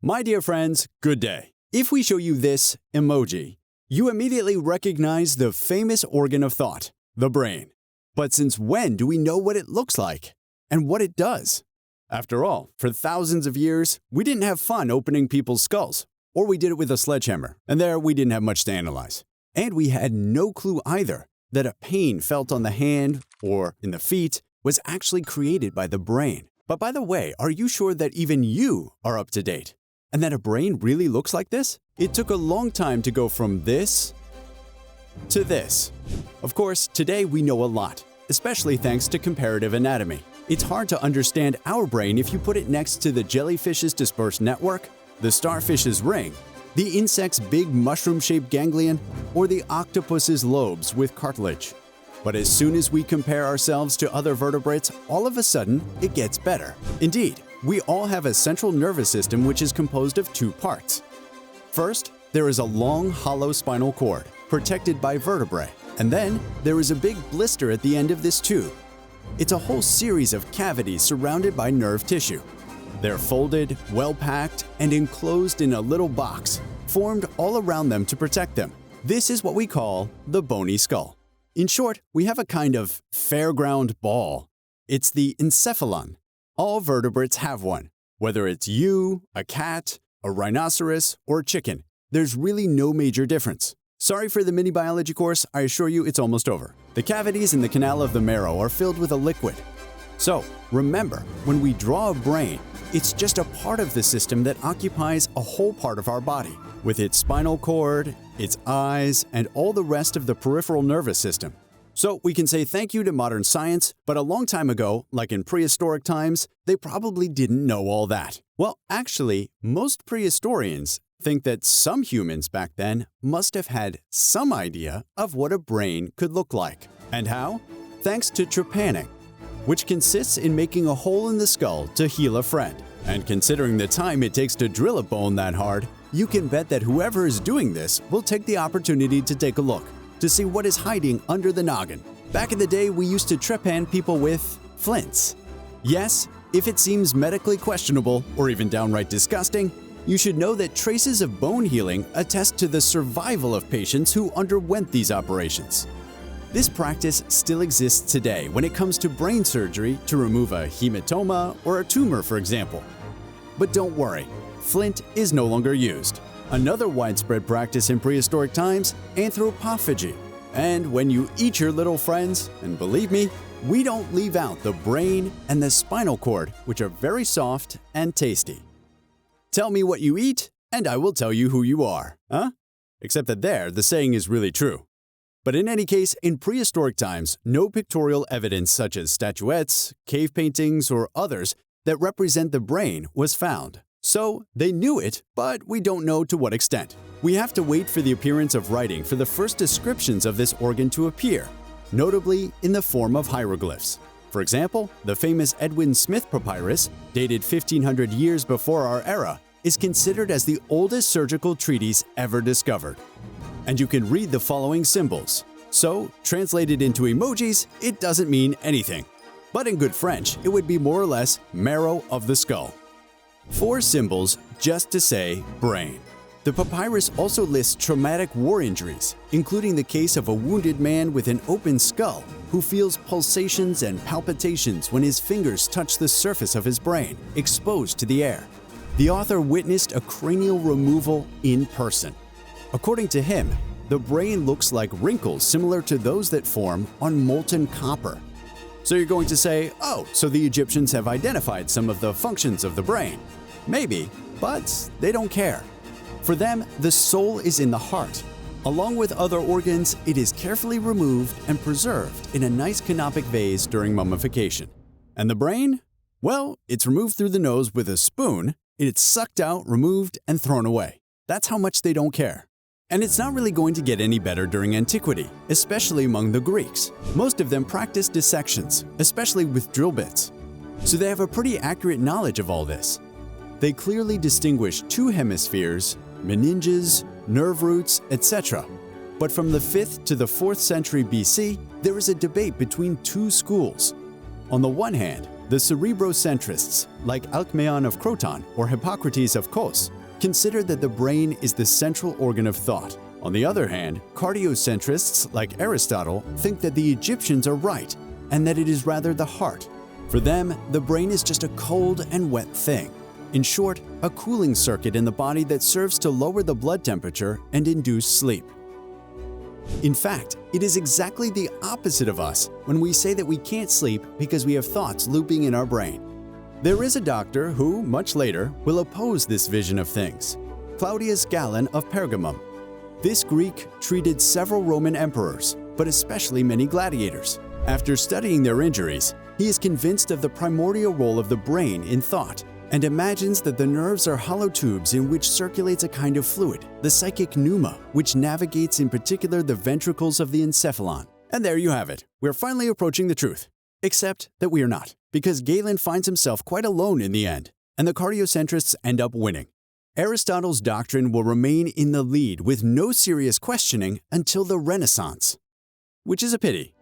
My dear friends, good day. If we show you this emoji, you immediately recognize the famous organ of thought, the brain. But since when do we know what it looks like and what it does? After all, for thousands of years, we didn't have fun opening people's skulls, or we did it with a sledgehammer, and there we didn't have much to analyze. And we had no clue either that a pain felt on the hand or in the feet was actually created by the brain. But by the way, are you sure that even you are up to date? And that a brain really looks like this? It took a long time to go from this to this. Of course, today we know a lot, especially thanks to comparative anatomy. It's hard to understand our brain if you put it next to the jellyfish's dispersed network, the starfish's ring, the insect's big mushroom-shaped ganglion, or the octopus's lobes with cartilage. But as soon as we compare ourselves to other vertebrates, all of a sudden, it gets better. Indeed, we all have a central nervous system which is composed of two parts. First, there is a long, hollow spinal cord, protected by vertebrae, and then there is a big blister at the end of this tube. It's a whole series of cavities surrounded by nerve tissue. They're folded, well-packed, and enclosed in a little box, formed all around them to protect them. This is what we call the bony skull. In short, we have a kind of fairground ball. It's the encephalon. All vertebrates have one. Whether it's you, a cat, a rhinoceros, or a chicken, there's really no major difference. Sorry for the mini biology course, I assure you it's almost over. The cavities in the canal of the marrow are filled with a liquid. So, remember, when we draw a brain, it's just a part of the system that occupies a whole part of our body, with its spinal cord, its eyes, and all the rest of the peripheral nervous system. So we can say thank you to modern science, but a long time ago, like in prehistoric times, they probably didn't know all that. Well, actually, most prehistorians think that some humans back then must have had some idea of what a brain could look like. And how? Thanks to trepanning, which consists in making a hole in the skull to heal a friend. And considering the time it takes to drill a bone that hard, you can bet that whoever is doing this will take the opportunity to take a look, to see what is hiding under the noggin. Back in the day, we used to trepan people with flints. Yes, if it seems medically questionable or even downright disgusting, you should know that traces of bone healing attest to the survival of patients who underwent these operations. This practice still exists today when it comes to brain surgery to remove a hematoma or a tumor, for example. But don't worry, flint is no longer used. Another widespread practice in prehistoric times, anthropophagy. And when you eat your little friends, and believe me, we don't leave out the brain and the spinal cord, which are very soft and tasty. Tell me what you eat, and I will tell you who you are, huh? Except that there, the saying is really true. But in any case, in prehistoric times, no pictorial evidence such as statuettes, cave paintings, or others that represent the brain was found. So, they knew it, but we don't know to what extent. We have to wait for the appearance of writing for the first descriptions of this organ to appear, notably in the form of hieroglyphs. For example, the famous Edwin Smith papyrus, dated 1500 years before our era, is considered as the oldest surgical treatise ever discovered. And you can read the following symbols. So, translated into emojis, it doesn't mean anything. But in good French, it would be more or less marrow of the skull. 4 symbols just to say brain. The papyrus also lists traumatic war injuries, including the case of a wounded man with an open skull who feels pulsations and palpitations when his fingers touch the surface of his brain, exposed to the air. The author witnessed a cranial removal in person. According to him, the brain looks like wrinkles similar to those that form on molten copper. So you're going to say, oh, so the Egyptians have identified some of the functions of the brain. Maybe, but they don't care. For them, the soul is in the heart. Along with other organs, it is carefully removed and preserved in a nice canopic vase during mummification. And the brain? Well, it's removed through the nose with a spoon, it's sucked out, removed, and thrown away. That's how much they don't care. And it's not really going to get any better during antiquity, especially among the Greeks. Most of them practiced dissections, especially with drill bits. So they have a pretty accurate knowledge of all this. They clearly distinguish 2 hemispheres, meninges, nerve roots, etc. But from the 5th to the 4th century BC, there is a debate between 2 schools. On the one hand, The cerebrocentrists, like Alcmaeon of Croton or Hippocrates of Kos, consider that the brain is the central organ of thought. On the other hand, cardiocentrists like Aristotle think that the Egyptians are right and that it is rather the heart. For them, the brain is just a cold and wet thing. In short, a cooling circuit in the body that serves to lower the blood temperature and induce sleep. In fact, it is exactly the opposite of us when we say that we can't sleep because we have thoughts looping in our brain. There is a doctor who, much later, will oppose this vision of things, Claudius Galen of Pergamum. This Greek treated several Roman emperors, but especially many gladiators. After studying their injuries, he is convinced of the primordial role of the brain in thought and imagines that the nerves are hollow tubes in which circulates a kind of fluid, the psychic pneuma, which navigates in particular the ventricles of the encephalon. And there you have it. We're finally approaching the truth. Except that we are not, because Galen finds himself quite alone in the end, and the cardiocentrists end up winning. Aristotle's doctrine will remain in the lead with no serious questioning until the Renaissance, which is a pity.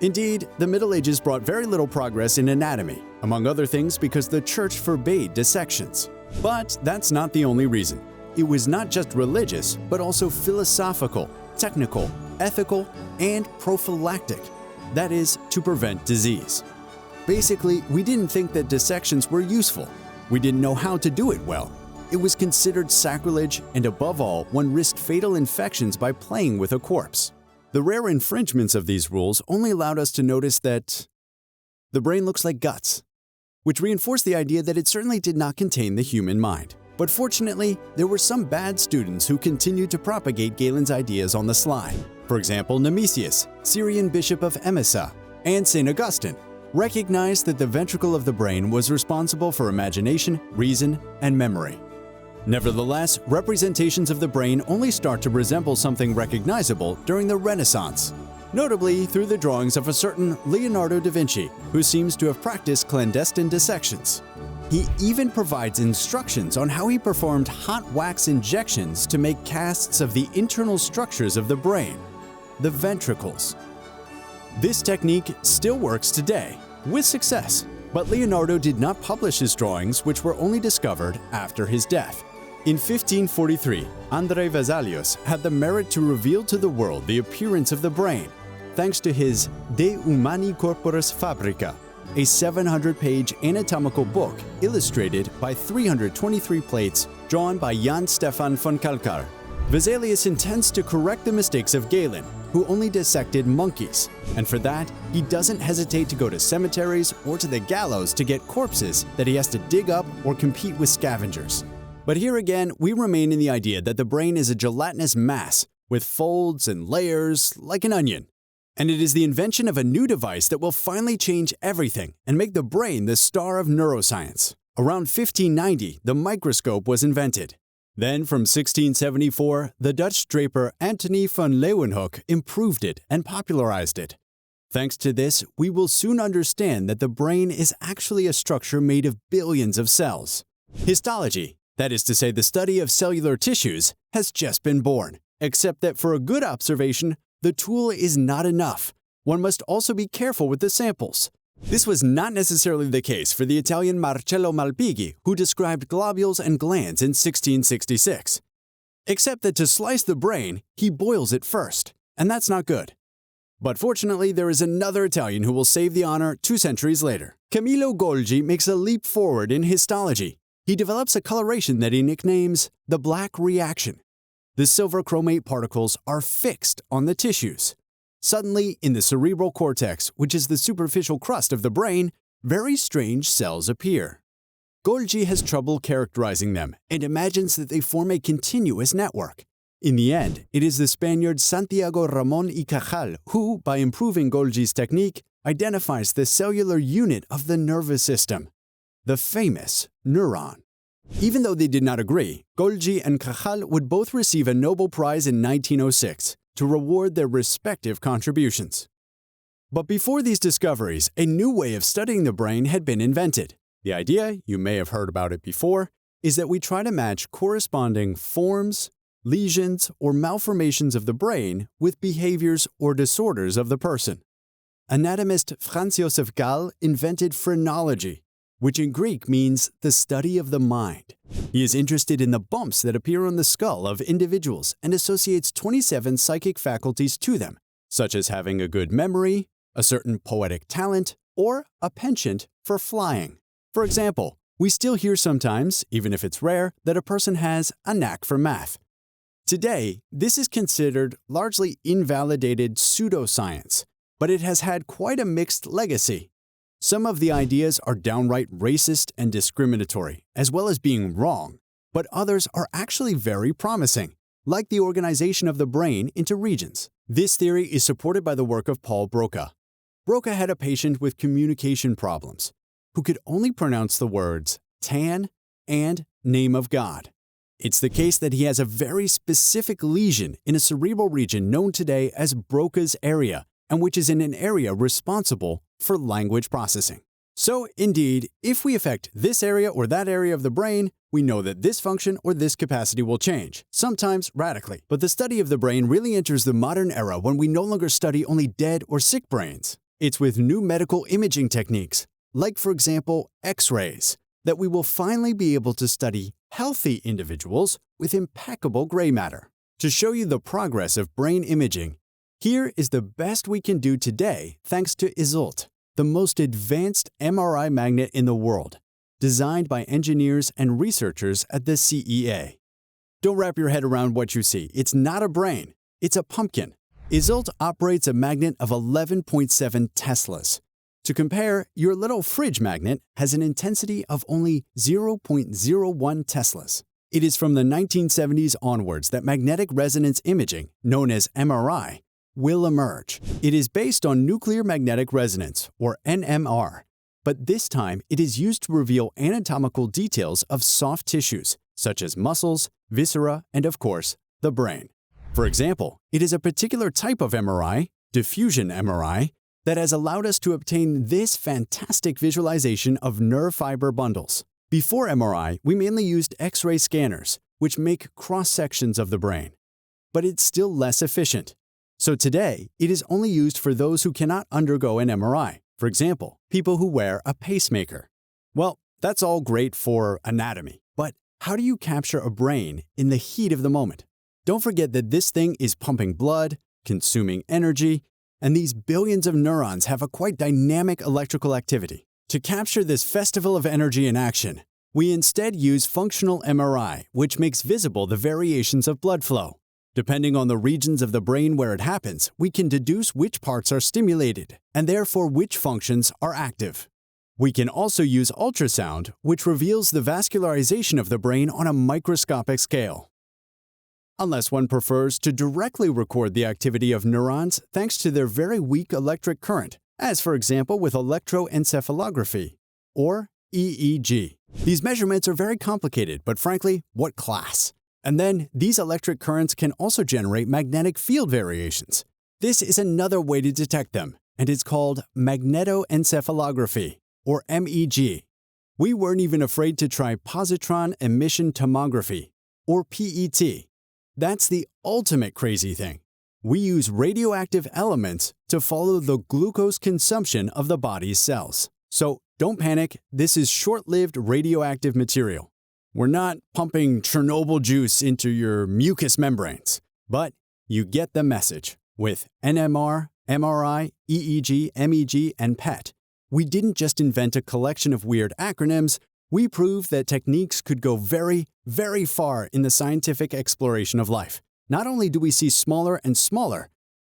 Indeed, the Middle Ages brought very little progress in anatomy, among other things because the Church forbade dissections. But that's not the only reason. It was not just religious, but also philosophical, technical, ethical, and prophylactic. That is, to prevent disease. Basically, we didn't think that dissections were useful. We didn't know how to do it well. It was considered sacrilege, and above all, one risked fatal infections by playing with a corpse. The rare infringements of these rules only allowed us to notice that the brain looks like guts, which reinforced the idea that it certainly did not contain the human mind. But fortunately, there were some bad students who continued to propagate Galen's ideas on the sly. For example, Nemesius, Syrian bishop of Emesa, and St. Augustine, recognized that the ventricle of the brain was responsible for imagination, reason, and memory. Nevertheless, representations of the brain only start to resemble something recognizable during the Renaissance, notably through the drawings of a certain Leonardo da Vinci, who seems to have practiced clandestine dissections. He even provides instructions on how he performed hot wax injections to make casts of the internal structures of the brain, the ventricles. This technique still works today, with success, but Leonardo did not publish his drawings, which were only discovered after his death. In 1543, André Vesalius had the merit to reveal to the world the appearance of the brain, thanks to his De Humani Corporis Fabrica, a 700-page anatomical book illustrated by 323 plates drawn by Jan Stefan von Kalkar. Vesalius intends to correct the mistakes of Galen, who only dissected monkeys, and for that, he doesn't hesitate to go to cemeteries or to the gallows to get corpses that he has to dig up or compete with scavengers. But here again, we remain in the idea that the brain is a gelatinous mass with folds and layers like an onion. And it is the invention of a new device that will finally change everything and make the brain the star of neuroscience. Around 1590, the microscope was invented. Then, from 1674, the Dutch draper Antony van Leeuwenhoek improved it and popularized it. Thanks to this, we will soon understand that the brain is actually a structure made of billions of cells. Histology, that is to say the study of cellular tissues, has just been born, except that for a good observation, the tool is not enough. One must also be careful with the samples. This was not necessarily the case for the Italian Marcello Malpighi, who described globules and glands in 1666. Except that to slice the brain, he boils it first, and that's not good. But fortunately, there is another Italian who will save the honor 2 centuries later. Camillo Golgi makes a leap forward in histology. He develops a coloration that he nicknames the black reaction. The silver chromate particles are fixed on the tissues. Suddenly, in the cerebral cortex, which is the superficial crust of the brain, very strange cells appear. Golgi has trouble characterizing them and imagines that they form a continuous network. In the end, it is the Spaniard Santiago Ramón y Cajal who, by improving Golgi's technique, identifies the cellular unit of the nervous system, the famous neuron. Even though they did not agree, Golgi and Cajal would both receive a Nobel Prize in 1906 to reward their respective contributions. But before these discoveries, a new way of studying the brain had been invented. The idea, you may have heard about it before, is that we try to match corresponding forms, lesions, or malformations of the brain with behaviors or disorders of the person. anatomist Franz Josef Gall invented phrenology, which in Greek means the study of the mind. He is interested in the bumps that appear on the skull of individuals and associates 27 psychic faculties to them, such as having a good memory, a certain poetic talent, or a penchant for flying. For example, we still hear sometimes, even if it's rare, that a person has a knack for math. Today, this is considered largely invalidated pseudoscience, but it has had quite a mixed legacy. Some of the ideas are downright racist and discriminatory, as well as being wrong, but others are actually very promising, like the organization of the brain into regions. This theory is supported by the work of Paul Broca. Broca had a patient with communication problems who could only pronounce the words tan and name of God. It's the case that he has a very specific lesion in a cerebral region known today as Broca's area, and which is in an area responsible for language processing. So, indeed, if we affect this area or that area of the brain, we know that this function or this capacity will change, sometimes radically. But the study of the brain really enters the modern era when we no longer study only dead or sick brains. It's with new medical imaging techniques, like for example, X-rays, that we will finally be able to study healthy individuals with impeccable gray matter. To show you the progress of brain imaging, here is the best we can do today thanks to Isolt, the most advanced MRI magnet in the world, designed by engineers and researchers at the CEA. Don't wrap your head around what you see. It's not a brain. It's a pumpkin. Isolt operates a magnet of 11.7 Teslas. To compare, your little fridge magnet has an intensity of only 0.01 Teslas. It is from the 1970s onwards that magnetic resonance imaging, known as MRI, will emerge. It is based on nuclear magnetic resonance, or NMR, but this time it is used to reveal anatomical details of soft tissues, such as muscles, viscera, and of course, the brain. For example, it is a particular type of MRI, diffusion MRI, that has allowed us to obtain this fantastic visualization of nerve fiber bundles. Before MRI, we mainly used X-ray scanners, which make cross-sections of the brain. But it's still less efficient. So today, it is only used for those who cannot undergo an MRI. For example, people who wear a pacemaker. Well, that's all great for anatomy, but how do you capture a brain in the heat of the moment? Don't forget that this thing is pumping blood, consuming energy, and these billions of neurons have a quite dynamic electrical activity. To capture this festival of energy in action, we instead use functional MRI, which makes visible the variations of blood flow. Depending on the regions of the brain where it happens, we can deduce which parts are stimulated, and therefore which functions are active. We can also use ultrasound, which reveals the vascularization of the brain on a microscopic scale. Unless one prefers to directly record the activity of neurons thanks to their very weak electric current, as for example with electroencephalography, or EEG. These measurements are very complicated, but frankly, what class? And then, these electric currents can also generate magnetic field variations. This is another way to detect them, and it's called magnetoencephalography, or MEG. We weren't even afraid to try positron emission tomography, or PET. That's the ultimate crazy thing. We use radioactive elements to follow the glucose consumption of the body's cells. So don't panic, this is short-lived radioactive material. We're not pumping Chernobyl juice into your mucous membranes, but you get the message. With NMR, MRI, EEG, MEG, and PET, we didn't just invent a collection of weird acronyms, we proved that techniques could go very, very far in the scientific exploration of life. Not only do we see smaller and smaller,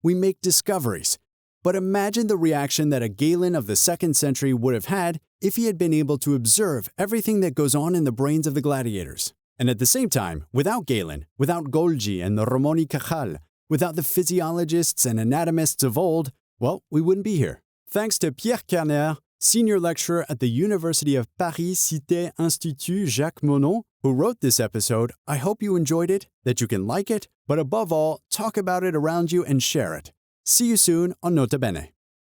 we make discoveries. But imagine the reaction that a Galen of the 2nd century would have had if he had been able to observe everything that goes on in the brains of the gladiators. And at the same time, without Galen, without Golgi and the Ramon y Cajal, without the physiologists and anatomists of old, well, we wouldn't be here. Thanks to Pierre Kerner, senior lecturer at the University of Paris Cité Institut Jacques Monod, who wrote this episode. I hope you enjoyed it, that you can like it, but above all, talk about it around you and share it. See you soon on Nota Bene.